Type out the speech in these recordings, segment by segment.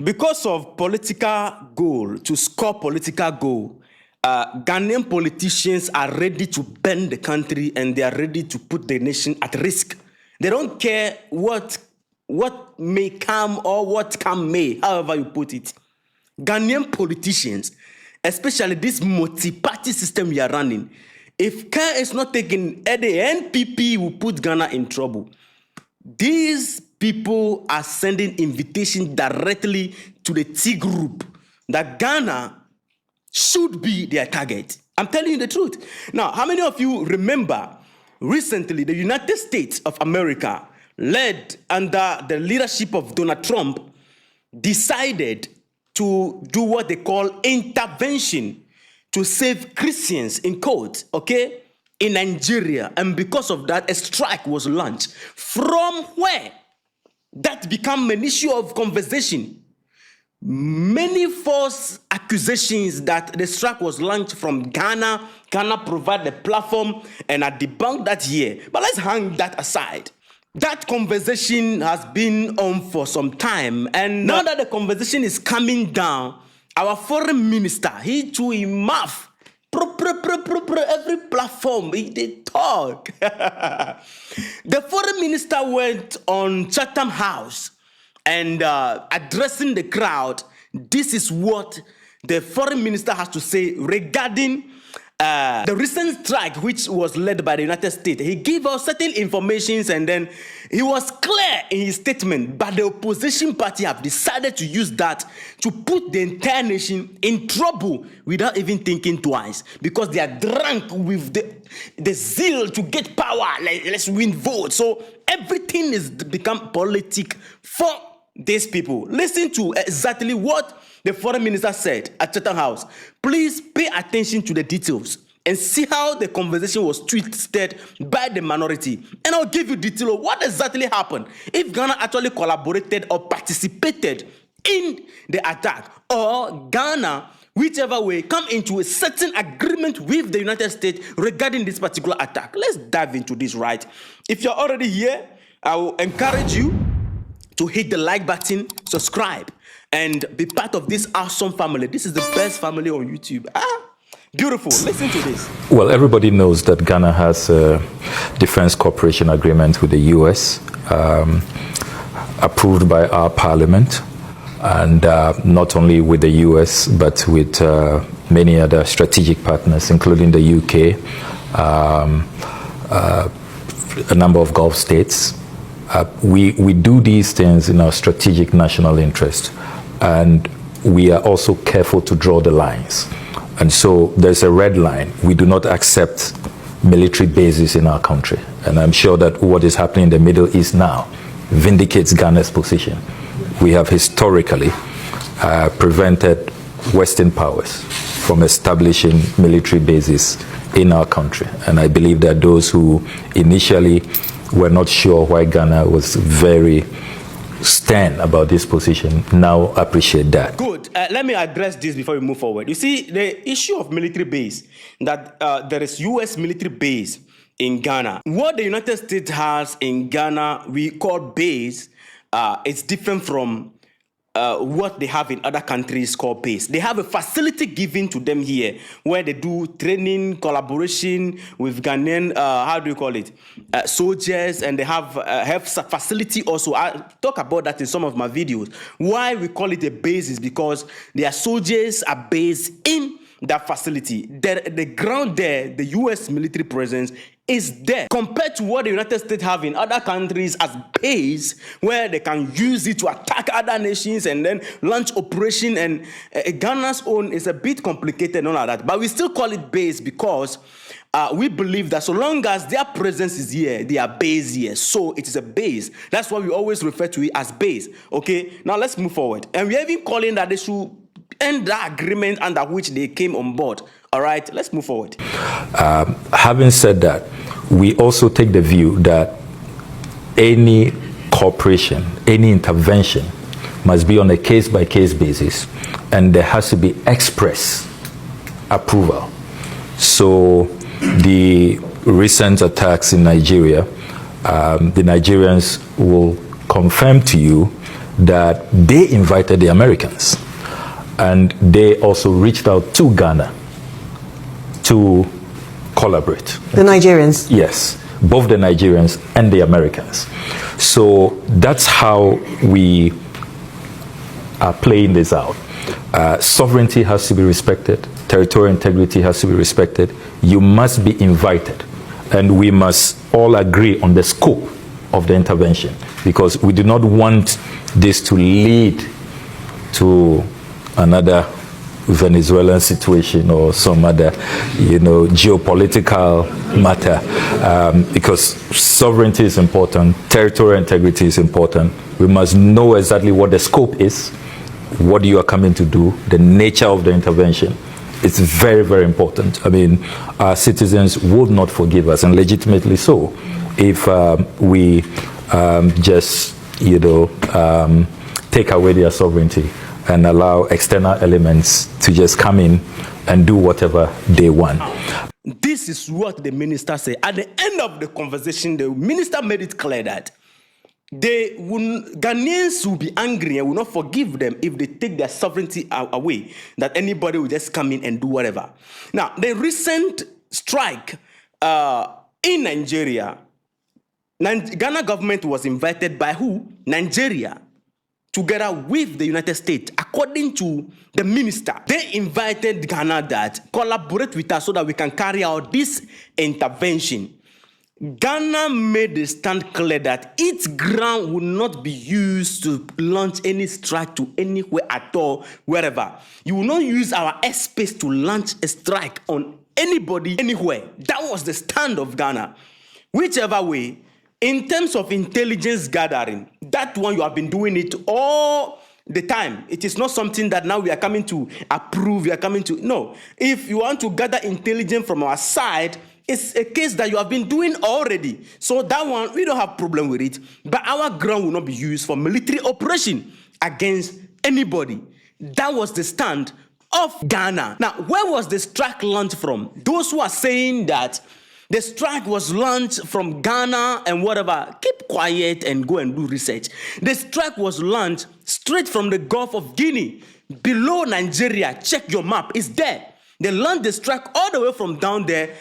Because of political goal, to score political goal, Ghanaian politicians are ready to bend the country and they are ready to put the nation at risk. They don't care what may come or what come may, however you put it. Ghanaian politicians, especially this multi-party system we are running, if care is not taken, the NPP will put Ghana in trouble. These people are sending invitation directly to the T group that Ghana should be their target. I'm telling you the truth. Now, how many of you remember recently the United States of America, led under the leadership of Donald Trump, decided to do what they call intervention to save Christians, in quotes, okay, in Nigeria. And because of that, a strike was launched. From where that became an issue of conversation. Many false accusations that the strike was launched from Ghana. Ghana provided a platform, and I debunked that here. But let's hang that aside. That conversation has been on for some time, and now that the conversation is coming down, our foreign minister, he too in mouth, every platform, they talk. The foreign minister went on Chatham House and addressing the crowd. This is what the foreign minister has to say regarding the recent strike, which was led by the United States. He gave us certain informations, and then he was clear in his statement, but the opposition party have decided to use that to put the entire nation in trouble without even thinking twice, because they are drunk with the zeal to get power. Let's win votes. So everything is become politic for these people. Listen to exactly what the foreign minister said at Chatham House. Please pay attention to the details and see how the conversation was twisted by the minority. And I'll give you detail of what exactly happened. If Ghana actually collaborated or participated in the attack, or Ghana, whichever way, come into a certain agreement with the United States regarding this particular attack. Let's dive into this, right? If you're already here, I will encourage you to hit the like button, subscribe, and be part of this awesome family. This is the best family on YouTube. Beautiful. Listen to this. Well, everybody knows that Ghana has a defense cooperation agreement with the U.S. Approved by our parliament, and not only with the U.S. but with many other strategic partners, including the U.K., a number of Gulf states. We do these things in our strategic national interest, and we are also careful to draw the lines. And so there's a red line. We do not accept military bases in our country. And I'm sure that what is happening in the Middle East now vindicates Ghana's position. We have historically prevented Western powers from establishing military bases in our country. And I believe that those who initially were not sure why Ghana was very stern about this position now appreciate that. Good. Let me address this before we move forward. You see, the issue of military base, that there is U.S. military base in Ghana. What the United States has in Ghana, we call base, it's different from what they have in other countries called base. They have a facility given to them here where they do training, collaboration with Ghanaian, how do you call it, soldiers, and they have facility also. I talk about that in some of my videos. Why we call it a base is because their soldiers are based in that facility. The ground there, the U.S. military presence is there, compared to what the United States have in other countries as base, where they can use it to attack other nations and then launch operation. And Ghana's own is a bit complicated and all like that, but we still call it base because we believe that so long as their presence is here, they are base here, so it is a base. That's why we always refer to it as base. Okay, now let's move forward. And we're even calling that they should end the agreement under which they came on board. All right, let's move forward. Having said that, we also take the view that any cooperation, any intervention must be on a case-by-case basis, and there has to be express approval. So the recent attacks in Nigeria, the Nigerians will confirm to you that they invited the Americans, and they also reached out to Ghana to collaborate. The Nigerians? Yes, both the Nigerians and the Americans. So that's how we are playing this out. Sovereignty has to be respected. Territorial integrity has to be respected. You must be invited. And we must all agree on the scope of the intervention, because we do not want this to lead to another Venezuelan situation or some other, geopolitical matter, because sovereignty is important, territorial integrity is important. We must know exactly what the scope is, what you are coming to do, the nature of the intervention. It's very, very important. I mean, our citizens would not forgive us, and legitimately so, if we just, take away their sovereignty and allow external elements to just come in and do whatever they want. This is what the minister said. At the end of the conversation, the minister made it clear that Ghanaians will be angry and will not forgive them if they take their sovereignty away, that anybody will just come in and do whatever. Now, the recent strike in Nigeria, Ghana government was invited by who? Nigeria, together with the United States. According to the minister, they invited Ghana that collaborate with us so that we can carry out this intervention. Ghana made the stand clear that its ground will not be used to launch any strike to anywhere at all, wherever. You will not use our airspace to launch a strike on anybody, anywhere. That was the stand of Ghana. Whichever way, in terms of intelligence gathering, that one you have been doing it all the time. It is not something that now we are coming to approve, no. If you want to gather intelligence from our side, it's a case that you have been doing already. So that one, we don't have problem with it. But our ground will not be used for military operation against anybody. That was the stand of Ghana. Now, where was the strike launched from? Those who are saying that the strike was launched from Ghana and whatever, keep quiet and go and do research. The strike was launched straight from the Gulf of Guinea, below Nigeria. Check your map, it's there. They launched the strike all the way from down there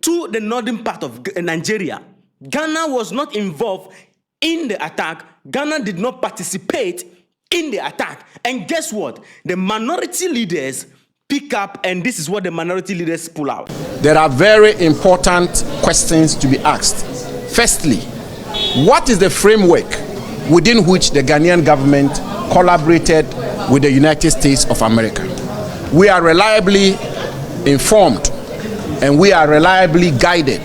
to the northern part of Nigeria. Ghana was not involved in the attack. Ghana did not participate in the attack. And guess what? The minority leaders pick up, and this is what the minority leaders pull out. There are very important questions to be asked. Firstly, what is the framework within which the Ghanaian government collaborated with the United States of America? We are reliably informed and we are reliably guided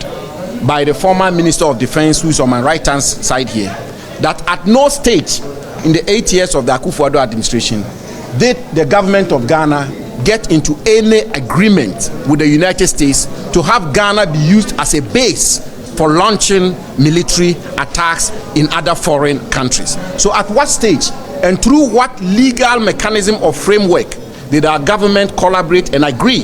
by the former Minister of Defense, who is on my right-hand side here, that at no stage in the 8 years of the Akufo-Addo administration did the government of Ghana get into any agreement with the United States to have Ghana be used as a base for launching military attacks in other foreign countries. So at what stage and through what legal mechanism or framework did our government collaborate and agree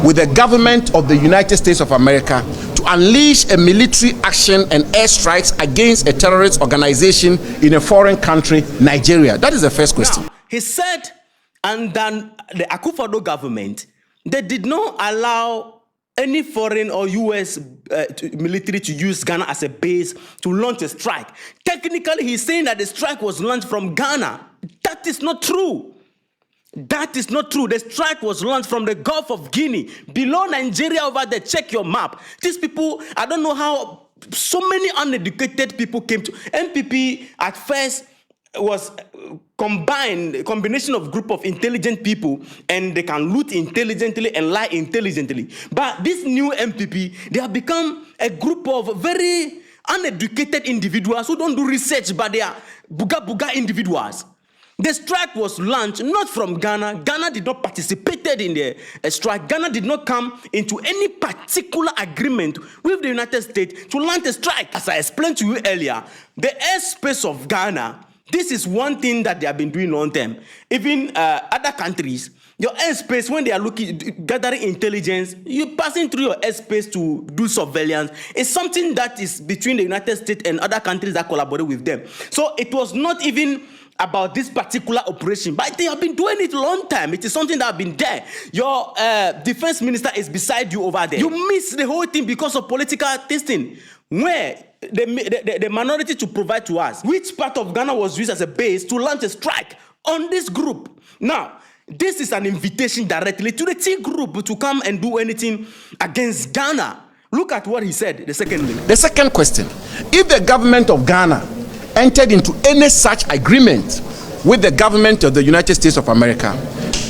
with the government of the United States of America to unleash a military action and airstrikes against a terrorist organization in a foreign country, Nigeria? That is the first question. Now, he said, and then the Akufo-Addo government, they did not allow any foreign or U.S. military to use Ghana as a base to launch a strike. Technically, he's saying that the strike was launched from Ghana. That is not true. That is not true. The strike was launched from the Gulf of Guinea, below Nigeria over there. Check your map. These people, I don't know how so many uneducated people came to. MPP at first was combination of group of intelligent people, and they can loot intelligently and lie intelligently. But this new MPP, they have become a group of very uneducated individuals who don't do research, but they are buga individuals. The strike was launched not from Ghana. Ghana did not participate in the strike. Ghana did not come into any particular agreement with the United States to launch a strike. As I explained to you earlier, the airspace of Ghana, this is one thing that they have been doing long term. Even other countries, your airspace, when they are gathering intelligence, you passing through your airspace to do surveillance. It's something that is between the United States and other countries that collaborate with them. So it was not even about this particular operation, but they have been doing it a long time. It is something that has been there. Your defense minister is beside you over there. You miss the whole thing because of political testing, where the minority to provide to us, which part of Ghana was used as a base to launch a strike on this group. Now, this is an invitation directly to the T group to come and do anything against Ghana. Look at what he said, the second minute. The second question, if the government of Ghana entered into any such agreement with the government of the United States of America,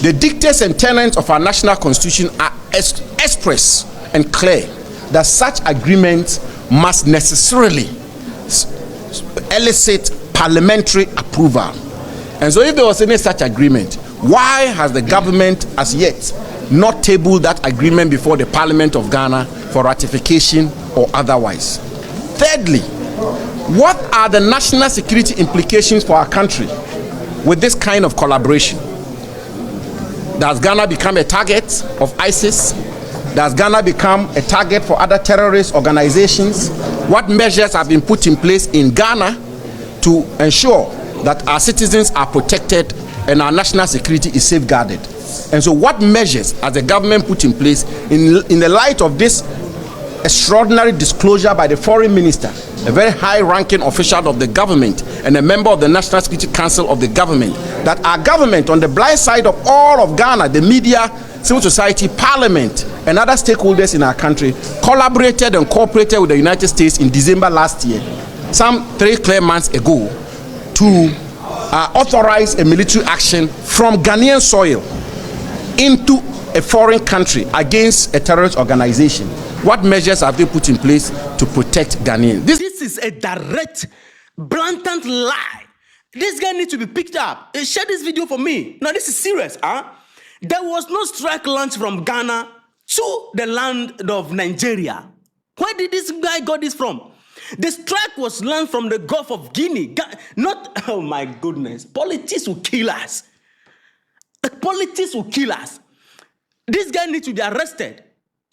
the dictates and tenets of our national constitution are express and clear that such agreements must necessarily elicit parliamentary approval. And so if there was any such agreement, why has the government as yet not tabled that agreement before the Parliament of Ghana for ratification or otherwise? Thirdly, what are the national security implications for our country with this kind of collaboration? Does Ghana become a target of ISIS? Does Ghana become a target for other terrorist organizations? What measures have been put in place in Ghana to ensure that our citizens are protected and our national security is safeguarded? And so what measures has the government put in place in the light of this extraordinary disclosure by the foreign minister, a very high-ranking official of the government and a member of the National Security Council of the government, that our government, on the blind side of all of Ghana, the media, civil society, parliament, and other stakeholders in our country, collaborated and cooperated with the United States in December last year, some 3 clear months ago, to authorize a military action from Ghanaian soil into a foreign country against a terrorist organization. What measures have they put in place to protect Ghanaians? This is a direct, blatant lie. This guy needs to be picked up. Share this video for me. Now, this is serious. There was no strike launch from Ghana to the land of Nigeria. Where did this guy got this from? The strike was launched from the Gulf of Guinea. Not, oh my goodness. Politics will kill us. Politics will kill us. This guy needs to be arrested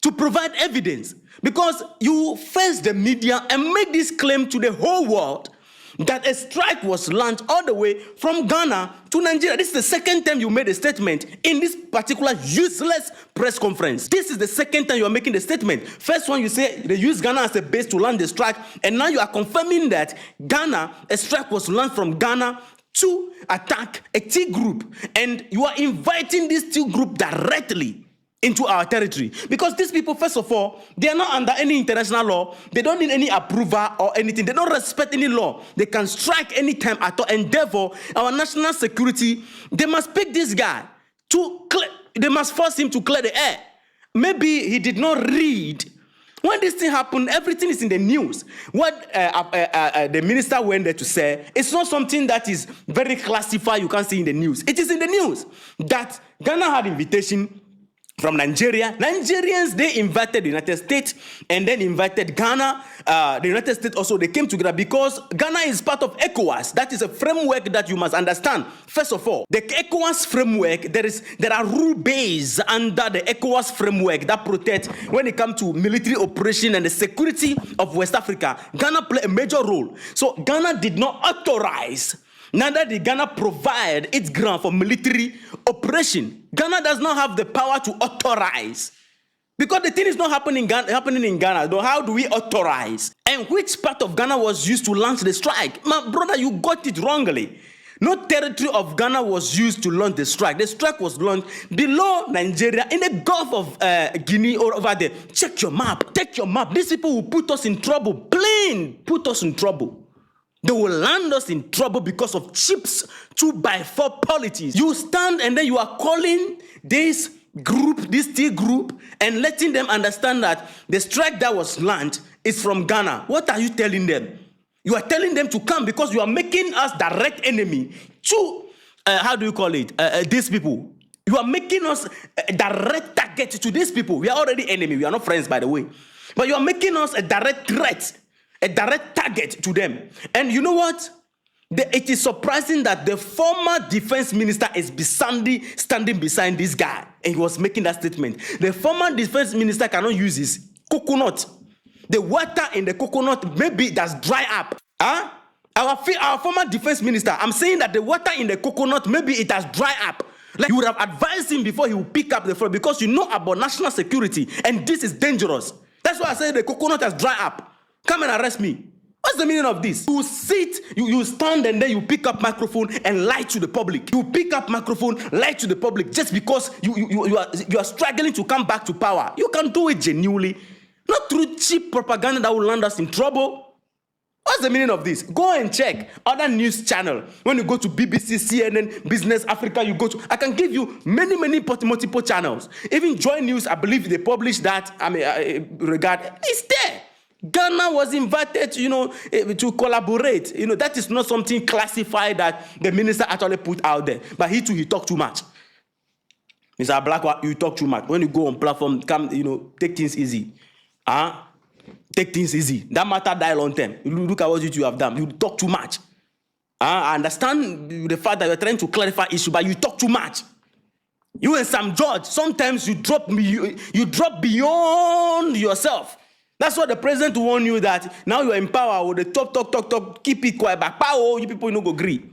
to provide evidence, because you face the media and make this claim to the whole world that a strike was launched all the way from Ghana to Nigeria. This is the second time you made a statement in this particular useless press conference. This is the second time you are making the statement. First one, you say they used Ghana as a base to launch the strike, and now you are confirming that a strike was launched from Ghana to attack a T group, and you are inviting this T group directly into our territory. Because these people, first of all, they are not under any international law. They don't need any approval or anything. They don't respect any law. They can strike any time at all. And therefore, our national security, they must pick this guy to clear, they must force him to clear the air. Maybe he did not read. When this thing happened, everything is in the news. What the minister went there to say, it's not something that is very classified, you can't see in the news. It is in the news that Ghana had invitation from Nigeria. Nigerians, they invited the United States and then invited Ghana. The United States also, they came together because Ghana is part of ECOWAS. That is a framework that you must understand. First of all, the ECOWAS framework, there are rule based under the ECOWAS framework that protect when it comes to military operation and the security of West Africa. Ghana play a major role. So Ghana did not authorize, neither did Ghana provide its grant for military operation. Ghana does not have the power to authorize. Because the thing is not happening in Ghana. So how do we authorize? And which part of Ghana was used to launch the strike? My brother, you got it wrongly. No territory of Ghana was used to launch the strike. The strike was launched below Nigeria in the Gulf of Guinea or over there. Check your map. Take your map. These people will put us in trouble. Plain put us in trouble. They will land us in trouble because of chips 2x4 politics. You stand and then you are calling this group, this T group, and letting them understand that the strike that was launched is from Ghana. What are you telling them? You are telling them to come because you are making us direct enemy to, how do you call it, these people. You are making us a direct target to these people. We are already enemy. We are not friends, by the way. But you are making us a direct threat, a direct target to them. And you know what? It is surprising that the former defense minister is standing beside this guy, and he was making that statement. The former defense minister cannot use his coconut. The water in the coconut, maybe that's dry up. Our former defense minister, I'm saying that the water in the coconut, maybe it has dried up. Like you would have advised him before he would pick up the phone, because you know about national security and this is dangerous. That's why I say the coconut has dried up. Come and arrest me. What's the meaning of this? You sit, you stand, and then you pick up microphone and lie to the public. You pick up microphone, lie to the public just because you are struggling to come back to power. You can do it genuinely, not through cheap propaganda that will land us in trouble. What's the meaning of this? Go and check other news channel. When you go to BBC, CNN, Business Africa, you go to. I can give you many multiple channels. Even Joy News, I believe they publish that. Regard it's there. Ghana was invited, to collaborate. That is not something classified that the minister actually put out there. But he talked too much. Mr. Ablakwa, you talk too much. When you go on platform, take things easy. Take things easy. That matter die long term. Look at what you have done. You talk too much. I understand the fact that you're trying to clarify issue, but you talk too much. You and Sam George, sometimes you drop beyond yourself. That's what the president warned you, that now you're in power with the talk, keep it quiet, but power, you people go agree.